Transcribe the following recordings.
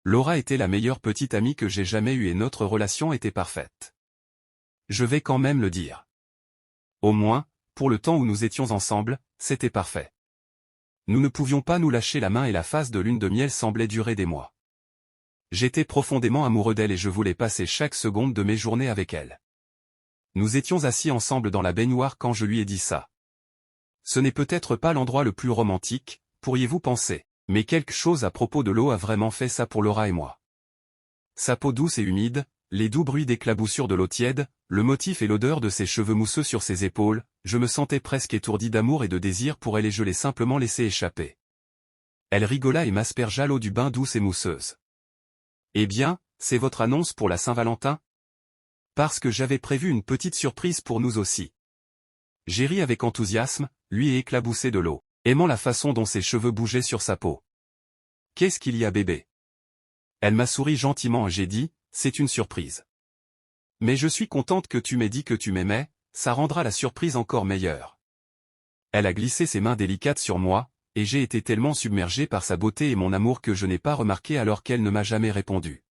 Laura était la meilleure petite amie que j'ai jamais eue et notre relation était parfaite. Je vais quand même le dire. Au moins, pour le temps où nous étions ensemble, c'était parfait. Nous ne pouvions pas nous lâcher la main et la phase de lune de miel semblait durer des mois. J'étais profondément amoureux d'elle et je voulais passer chaque seconde de mes journées avec elle. Nous étions assis ensemble dans la baignoire quand je lui ai dit ça. Ce n'est peut-être pas l'endroit le plus romantique, pourriez-vous penser, mais quelque chose à propos de l'eau a vraiment fait ça pour Laura et moi. Sa peau douce et humide, les doux bruits d'éclaboussure de l'eau tiède, le motif et l'odeur de ses cheveux mousseux sur ses épaules, je me sentais presque étourdi d'amour et de désir pour elle et je l'ai simplement laissé échapper. Elle rigola et m'aspergea l'eau du bain douce et mousseuse. Eh bien, c'est votre annonce pour la Saint-Valentin? Parce que j'avais prévu une petite surprise pour nous aussi. J'ai ri avec enthousiasme, lui et éclaboussé de l'eau, aimant la façon dont ses cheveux bougeaient sur sa peau. Qu'est-ce qu'il y a bébé? Elle m'a souri gentiment et j'ai dit, c'est une surprise. Mais je suis contente que tu m'aies dit que tu m'aimais, ça rendra la surprise encore meilleure. Elle a glissé ses mains délicates sur moi, et j'ai été tellement submergé par sa beauté et mon amour que je n'ai pas remarqué alors qu'elle ne m'a jamais répondu.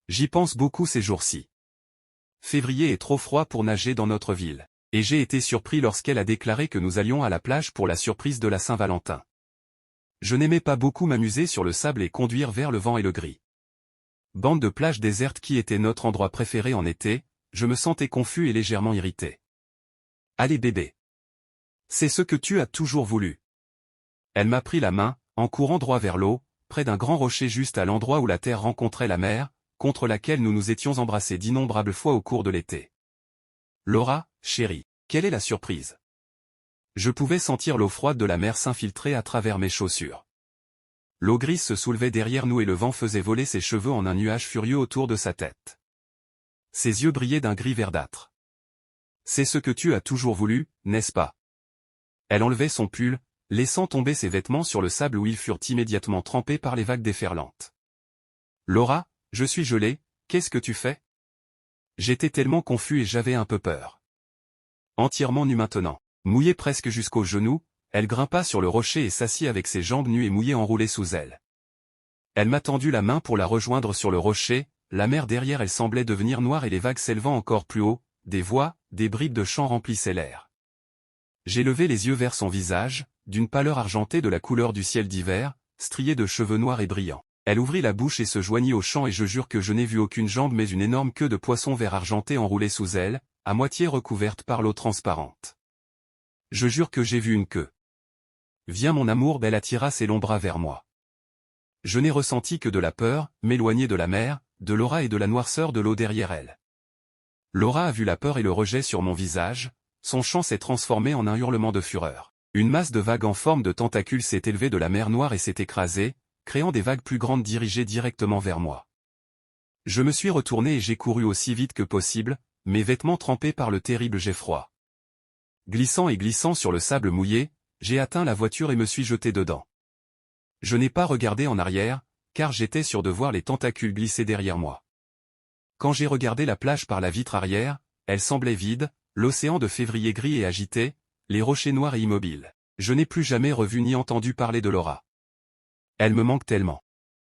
J'y pense beaucoup ces jours-ci. Février est trop froid pour nager dans notre ville, et j'ai été surpris lorsqu'elle a déclaré que nous allions à la plage pour la surprise de la Saint-Valentin. Je n'aimais pas beaucoup m'amuser sur le sable et conduire vers le vent et le gris. Bande de plages désertes qui était notre endroit préféré en été, je me sentais confus et légèrement irrité. Allez bébé. C'est ce que tu as toujours voulu. Elle m'a pris la main, en courant droit vers l'eau, près d'un grand rocher juste à l'endroit où la terre rencontrait la mer, contre laquelle nous nous étions embrassés d'innombrables fois au cours de l'été. Laura, chérie, quelle est la surprise? Je pouvais sentir l'eau froide de la mer s'infiltrer à travers mes chaussures. L'eau grise se soulevait derrière nous et le vent faisait voler ses cheveux en un nuage furieux autour de sa tête. Ses yeux brillaient d'un gris verdâtre. C'est ce que tu as toujours voulu, n'est-ce pas? Elle enlevait son pull, laissant tomber ses vêtements sur le sable où ils furent immédiatement trempés par les vagues déferlantes. Laura, je suis gelée, qu'est-ce que tu fais? J'étais tellement confus et j'avais un peu peur. Entièrement nue maintenant, mouillée presque jusqu'aux genoux, elle grimpa sur le rocher et s'assit avec ses jambes nues et mouillées enroulées sous elle. Elle m'a tendu la main pour la rejoindre sur le rocher, la mer derrière elle semblait devenir noire et les vagues s'élevant encore plus haut, des voix, des bribes de chant remplissaient l'air. J'ai levé les yeux vers son visage, d'une pâleur argentée de la couleur du ciel d'hiver, strié de cheveux noirs et brillants. Elle ouvrit la bouche et se joignit au chant et je jure que je n'ai vu aucune jambe mais une énorme queue de poisson vert argenté enroulée sous elle, à moitié recouverte par l'eau transparente. Je jure que j'ai vu une queue. Viens mon amour, elle attira ses longs bras vers moi. Je n'ai ressenti que de la peur, m'éloigner de la mer, de Laura et de la noirceur de l'eau derrière elle. Laura a vu la peur et le rejet sur mon visage, son chant s'est transformé en un hurlement de fureur. Une masse de vagues en forme de tentacules s'est élevée de la mer Noire et s'est écrasée, créant des vagues plus grandes dirigées directement vers moi. Je me suis retourné et j'ai couru aussi vite que possible, mes vêtements trempés par le terrible jet froid. Glissant et glissant sur le sable mouillé, j'ai atteint la voiture et me suis jeté dedans. Je n'ai pas regardé en arrière, car j'étais sûr de voir les tentacules glisser derrière moi. Quand j'ai regardé la plage par la vitre arrière, elle semblait vide, l'océan de février gris et agité, les rochers noirs et immobiles. Je n'ai plus jamais revu ni entendu parler de Laura. Elle me manque tellement.